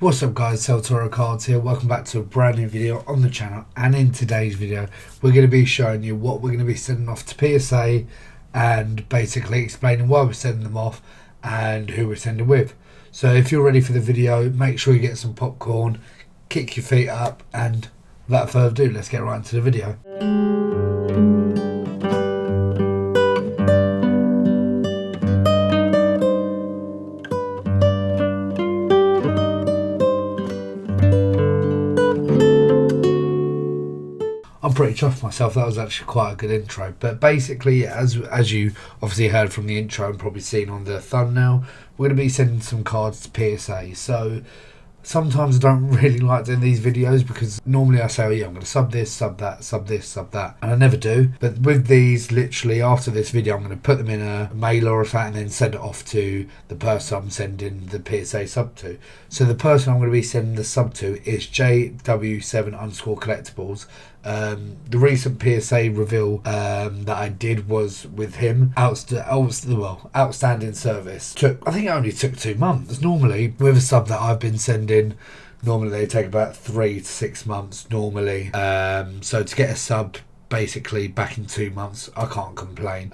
What's up guys, Celtoro Cards here, welcome back to a brand new video on the channel, and in today's video we're going to be showing you what we're going to be sending off to PSA and basically explaining why we're sending them off and who we're sending with. So if you're ready for the video, make sure you get some popcorn, kick your feet up, and without further ado, let's get right into the video. I'm pretty chuffed myself. That was actually quite a good intro. But basically, as you obviously heard from the intro and probably seen on the thumbnail, we're going to be sending some cards to PSA. So sometimes I don't really like doing these videos because normally I say, oh yeah, I'm going to sub this, sub that, sub this, sub that, and I never do. But with these, literally after this video, I'm going to put them in a mailer or something and then send it off to the person I'm sending the PSA sub to. So the person I'm going to be sending the sub to is JW7_collectibles. The recent PSA reveal that I did was with him. Outstanding service. I think it only took 2 months. Normally, with a sub that I've been sending, normally they take about 3 to 6 months normally. So to get a sub basically back in 2 months, I can't complain.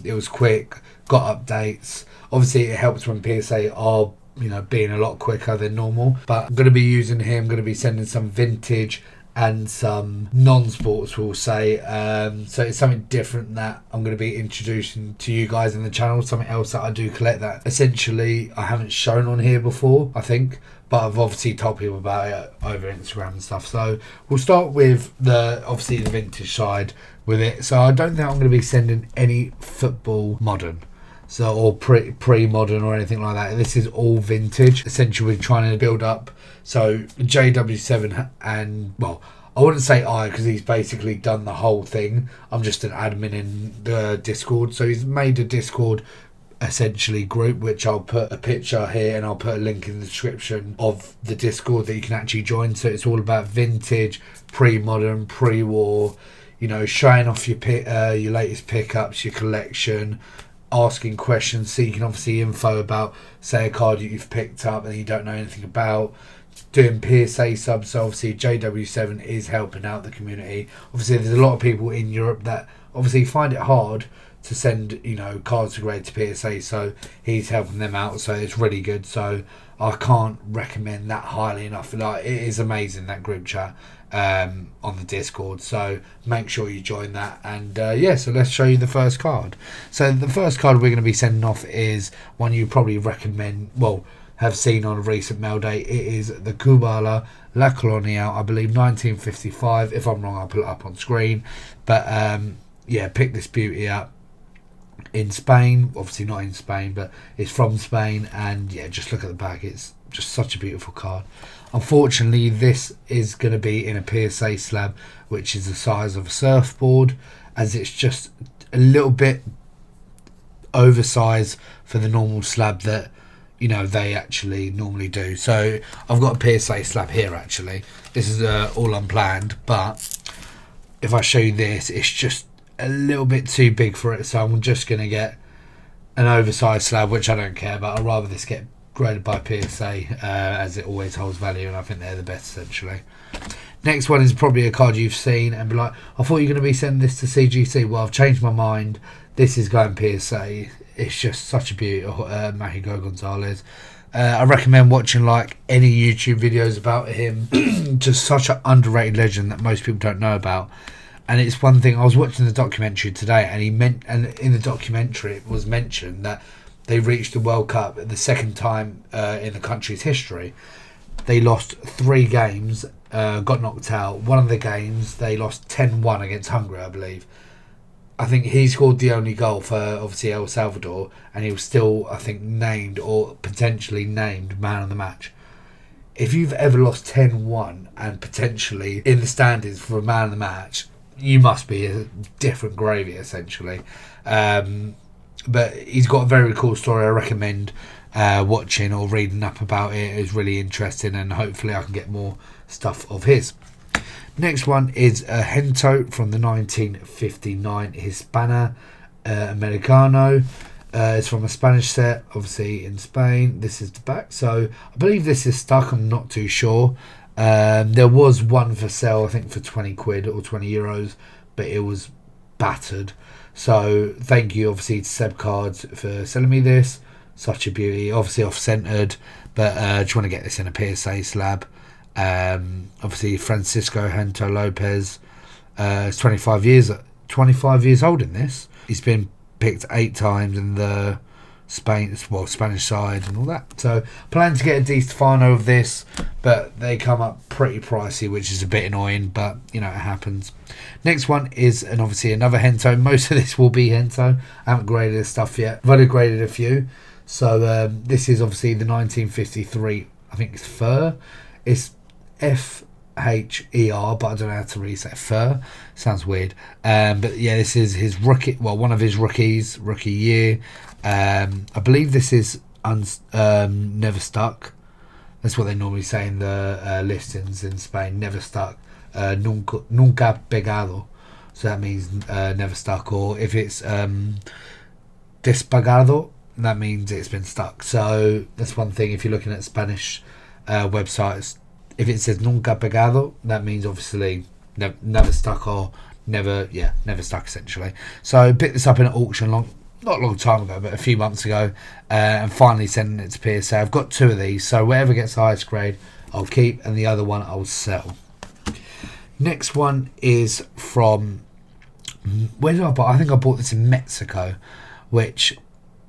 It was quick, got updates. Obviously, it helps when PSA are being a lot quicker than normal. But I'm going to be using him. Going to be sending some vintage and some non-sports, we'll say. So it's something different that I'm going to be introducing to you guys in the channel, something else that I do collect that essentially I haven't shown on here before, I think, but I've obviously told people about it over Instagram and stuff. So we'll start with the vintage side with it. So I don't think I'm going to be sending any football modern, or pre-modern or anything like that. This is all vintage. Essentially, we're trying to build up. So JW7 and, well, I wouldn't say because he's basically done the whole thing. I'm just an admin in the Discord. So he's made a Discord essentially group, which I'll put a picture here and I'll put a link in the description of the Discord that you can actually join. So it's all about vintage, pre-modern, pre-war, showing off your latest pickups, your collection, asking questions, seeking obviously info about, say, a card that you've picked up and you don't know anything about, doing PSA subs. So obviously JW7 is helping out the community. Obviously there's a lot of people in Europe that obviously find it hard to send cards to grade to PSA, so he's helping them out, so it's really good. So I can't recommend that highly enough. Like, it is amazing, that group chat on the Discord, so make sure you join that. And so let's show you the first card. So the first card we're going to be sending off is one you probably have seen on a recent mail day. It is the Kubala La Colonial, I believe 1955. If I'm wrong, I'll put it up on screen. But pick this beauty up in Spain. Obviously not in Spain, but it's from Spain. And yeah, just look at the back. It's just such a beautiful card. Unfortunately, this is going to be in a PSA slab, which is the size of a surfboard, as it's just a little bit oversized for the normal slab that they actually normally do. So I've got a PSA slab here. Actually, this is all unplanned, but if I show you this, it's just a little bit too big for it, so I'm just going to get an oversized slab, which I don't care about. I'd rather this get graded by PSA, as it always holds value, and I think they're the best essentially. Next one is probably a card you've seen and be like, I thought you were going to be sending this to CGC. Well, I've changed my mind. This is going PSA. It's just such a beauty. Mexico Gonzalez. I recommend watching like any YouTube videos about him. Just such an underrated legend that most people don't know about. And it's one thing, I was watching the documentary today, and in the documentary it was mentioned that they reached the World Cup the second time in the country's history. They lost 3 games, got knocked out. One of the games they lost 10-1 against Hungary, I believe. I think he scored the only goal for obviously El Salvador, and he was still, I think, named or potentially named man of the match. If you've ever lost 10-1 and potentially in the standings for a man of the match, you must be a different gravy essentially. But he's got a very cool story. I recommend watching or reading up about it. It's really interesting, and hopefully I can get more stuff of his. Next one is a Hento from the 1959 Hispana Americano. It's from a Spanish set, obviously in Spain. This is the back. So I believe this is stuck. I'm not too sure. There was one for sale, I think for 20 quid or 20 euros, but it was battered. So thank you, obviously, to Seb Cards for selling me this. Such a beauty. Obviously off-centered, but just want to get this in a PSA slab. Obviously Francisco Hento Lopez is 25 years old in this. He's been picked 8 times in the Spanish side and all that. So plan to get a Di Stefano of this, but they come up pretty pricey, which is a bit annoying, but you know, it happens. Next one is obviously another Hento. Most of this will be Hento. I haven't graded this stuff yet. I've only graded a few. So this is obviously the 1953, I think it's Fur. It's FHER, but I don't know how to read that. Fur sounds weird. But yeah, this is his rookie. Well, one of his rookie year. I believe this is never stuck. That's what they normally say in the listings in Spain. Never stuck. Nunca pegado. So that means never stuck. Or if it's despegado, that means it's been stuck. So that's one thing. If you're looking at Spanish websites, if it says nunca pegado, that means obviously never stuck, or never stuck essentially. So I picked this up in an auction not a long time ago, but a few months ago, and finally sending it to PSA. I've got 2 of these, so whatever gets the highest grade I'll keep, and the other one I'll sell. Next one is from, where did I buy? I think I bought this in Mexico, which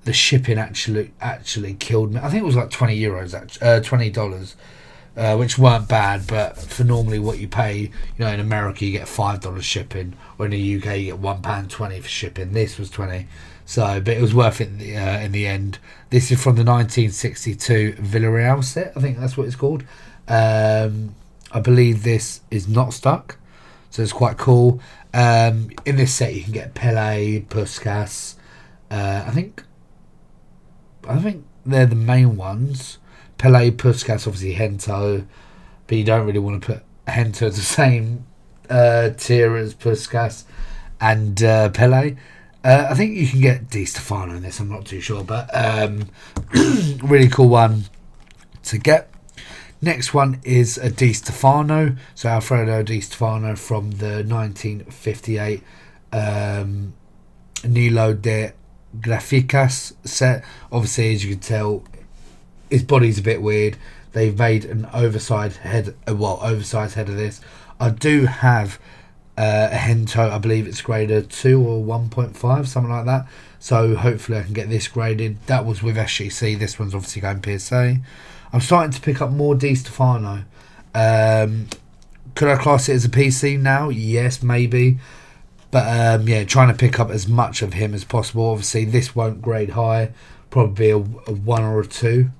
the shipping actually killed me. I think it was like $20, which weren't bad, but for normally what you pay, you know, in America you get $5 shipping, or in the UK you get £1.20 for shipping. This was 20, so but it was worth it in the end. This is from the 1962 Villarreal set. I think that's what it's called. I believe this is not stuck, so it's quite cool. In this set you can get Pele, Puskas. I think they're the main ones. Pele, Puskas, obviously Hento, but you don't really want to put Hento at the same tier as Puskas and Pele. I think you can get Di Stefano in this, I'm not too sure, but really cool one to get. Next one is a Di Stefano, so Alfredo Di Stefano from the 1958 Nilo de Graficas set. Obviously, as you can tell, his body's a bit weird. They've made an oversized head of this. I do have a Hento, I believe it's graded 2 or 1.5, something like that. So hopefully I can get this graded. That was with SGC. This one's obviously going PSA. I'm starting to pick up more Di Stefano. Could I class it as a PC now? Yes, maybe. But yeah, trying to pick up as much of him as possible. Obviously, this won't grade high. Probably a 1 or a 2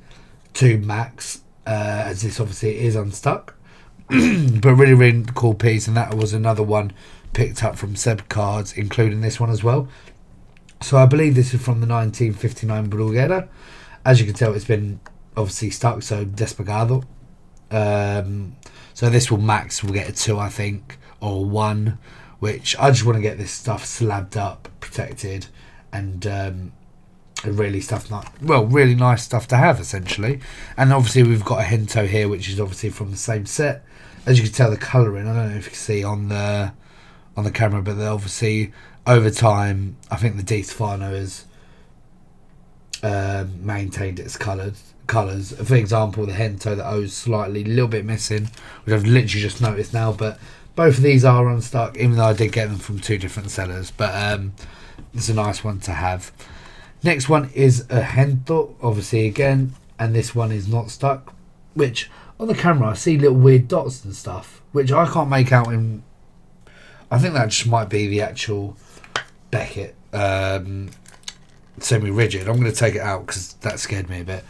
max, as this obviously is unstuck. But really, really cool piece. And that was another one picked up from Seb Cards, including this one as well. So I believe this is from the 1959 Bruguera. As you can tell, it's been obviously stuck, so despegado. So this will max, we'll get a 2, I think, or 1, which I just want to get this stuff slabbed up, protected, and really nice stuff to have, essentially. And obviously we've got a Hento here, which is obviously from the same set. As you can tell, the colouring, I don't know if you can see on the camera, but they're obviously over time, I think the Di Stefano has maintained its colours. For example, the Hento, the O's slightly a little bit missing, which I've literally just noticed now, but both of these are unstuck, even though I did get them from 2 different sellers. But it's a nice one to have. Next one is a Hento, obviously again, and this one is not stuck, which on the camera I see little weird dots and stuff, which I can't make out in. I think that just might be the actual Beckett semi-rigid. I'm going to take it out because that scared me a bit.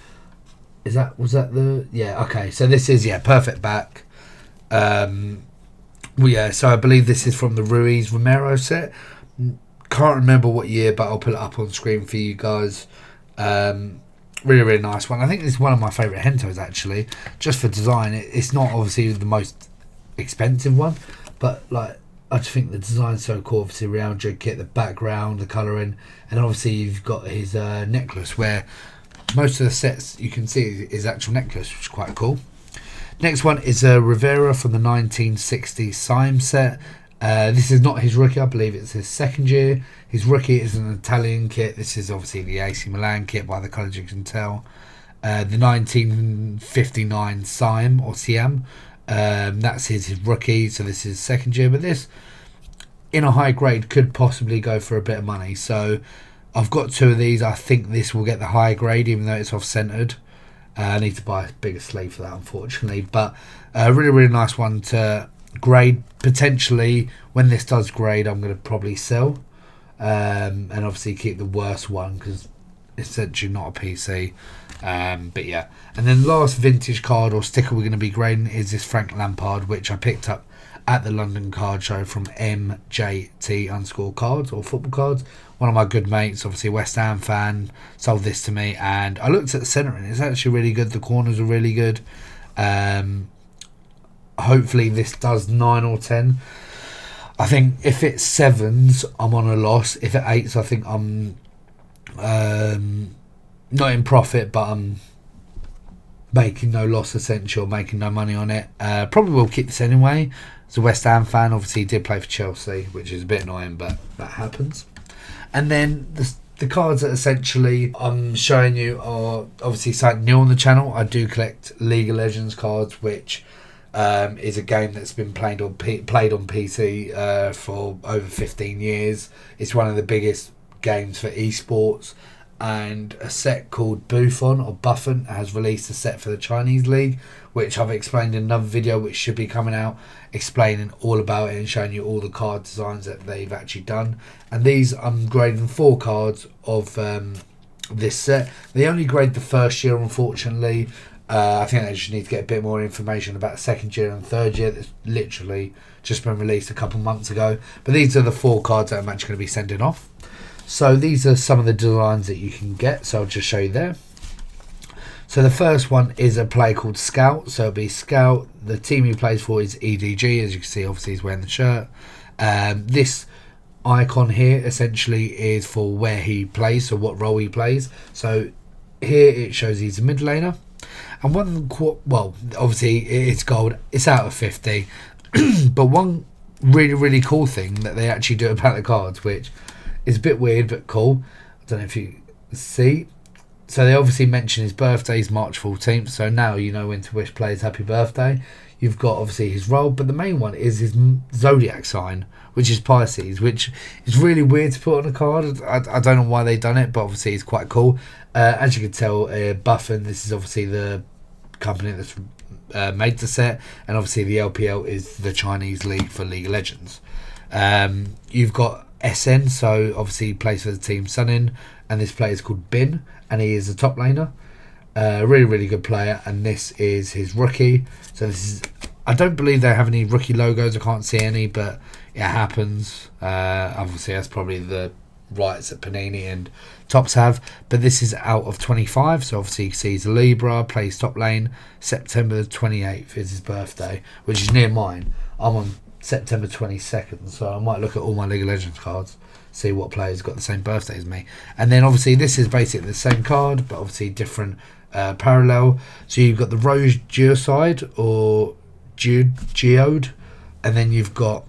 Was that the, yeah, okay, so this is, yeah, perfect back. Well, yeah, so I believe this is from the Ruiz Romero set. Can't remember what year, but I'll put it up on screen for you guys. Really, really nice one. I think this is one of my favourite Hentos, actually, just for design. It's not obviously the most expensive one, but like I just think the design's so cool. Obviously, Real Madrid kit, the background, the colouring, and obviously you've got his necklace, where most of the sets you can see his actual necklace, which is quite cool. Next one is a Rivera from the 1960 Sime set. This is not his rookie, I believe it's his second year. His rookie is an Italian kit. This is obviously the AC Milan kit by the colours you can tell. The 1959 Sime or Siam, that's his rookie, so this is second year. But this, in a high grade, could possibly go for a bit of money. So I've got two of these. I think this will get the high grade, even though it's off-centered. I need to buy a bigger sleeve for that, unfortunately. But a really, really nice one to grade. Potentially, when this does grade, I'm going to probably sell. And obviously keep the worst one, because it's essentially not a PC. But yeah. And then last vintage card or sticker we're going to be grading is this Frank Lampard, which I picked up at the London Card Show from MJT_cards or football cards. One of my good mates, obviously a West Ham fan, sold this to me, and I looked at the centre and it's actually really good. The corners are really good. Hopefully this does 9 or 10. I think if it's 7s, I'm on a loss. If it's 8s, I think I'm not in profit, but I'm making no loss, essentially, making no money on it. Probably will keep this anyway. As a West Ham fan, obviously he did play for Chelsea, which is a bit annoying, but that happens. And then the cards that essentially I'm showing you are obviously something new on the channel. I do collect League of Legends cards, which is a game that's been played on PC for over 15 years. It's one of the biggest games for esports. And a set called Buffon has released a set for the Chinese League, which I've explained in another video, which should be coming out, explaining all about it and showing you all the card designs that they've actually done. And these, I'm grading 4 cards of this set. They only grade the first year, unfortunately. I think they just need to get a bit more information about the second year and third year. That's literally just been released a couple months ago. But these are the 4 cards that I'm actually going to be sending off. So these are some of the designs that you can get. So I'll just show you there. So the first one is a player called Scout. So it'll be Scout. The team he plays for is EDG. As you can see, obviously he's wearing the shirt. This icon here essentially is for where he plays, so what role he plays. So here it shows he's a mid laner. And well, obviously it's gold. It's out of 50. But one really, really cool thing that they actually do about the cards, which is a bit weird but cool. I don't know if you see. So they obviously mention his birthday is March 14th. So now you know when to wish players happy birthday. You've got obviously his role, but the main one is his zodiac sign, which is Pisces, which is really weird to put on a card. I don't know why they've done it, but obviously it's quite cool. As you can tell, Buffon, this is obviously the company that's made the set, and obviously the LPL is the Chinese League for League of Legends. You've got SN, so obviously he plays for the team Sunin, and this player is called Bin, and he is a top laner. Really, really good player, and this is his rookie. So this is, I don't believe they have any rookie logos. I can't see any, but it happens. Obviously, that's probably the rights that Panini and Tops have. But this is out of 25, so obviously you can see he's a Libra, plays top lane. September the 28th is his birthday, which is near mine. I'm on September 22nd, so I might look at all my League of Legends cards, see what players got the same birthday as me. And then obviously this is basically the same card, but obviously different parallel. So you've got the Rose Geocide or Geode, and then you've got,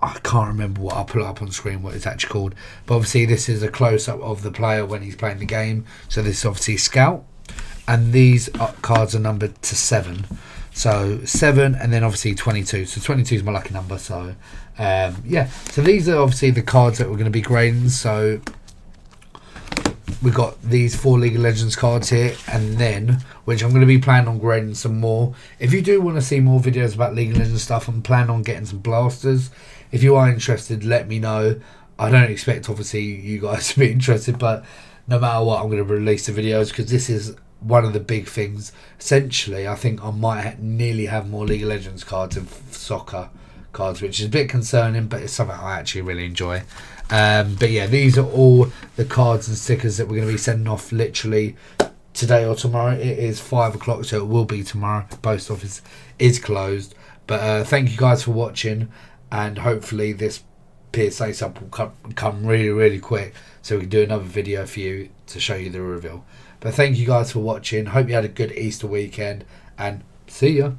I can't remember what, I'll put it up on screen what it's actually called, but obviously this is a close-up of the player when he's playing the game. So this is obviously Scout, and these cards are numbered to 7. So 7, and then obviously 22. So 22 is my lucky number. So yeah, so these are obviously the cards that we're going to be grading. So we've got these 4 League of Legends cards here, and then, which I'm going to be planning on grading some more. If you do want to see more videos about League of Legends stuff, I'm planning on getting some blasters. If you are interested, let me know. I don't expect obviously you guys to be interested, but no matter what, I'm going to release the videos, because this is one of the big things. Essentially, I think I might nearly have more League of Legends cards than soccer cards, which is a bit concerning, but it's something I actually really enjoy. But yeah, these are all the cards and stickers that we're going to be sending off literally today or tomorrow. It is 5 o'clock, so it will be tomorrow. Post office is closed. But thank you guys for watching. and hopefully this PSA sub will come really, really quick, so we can do another video for you to show you the reveal. But thank you guys for watching. Hope you had a good Easter weekend, and see ya.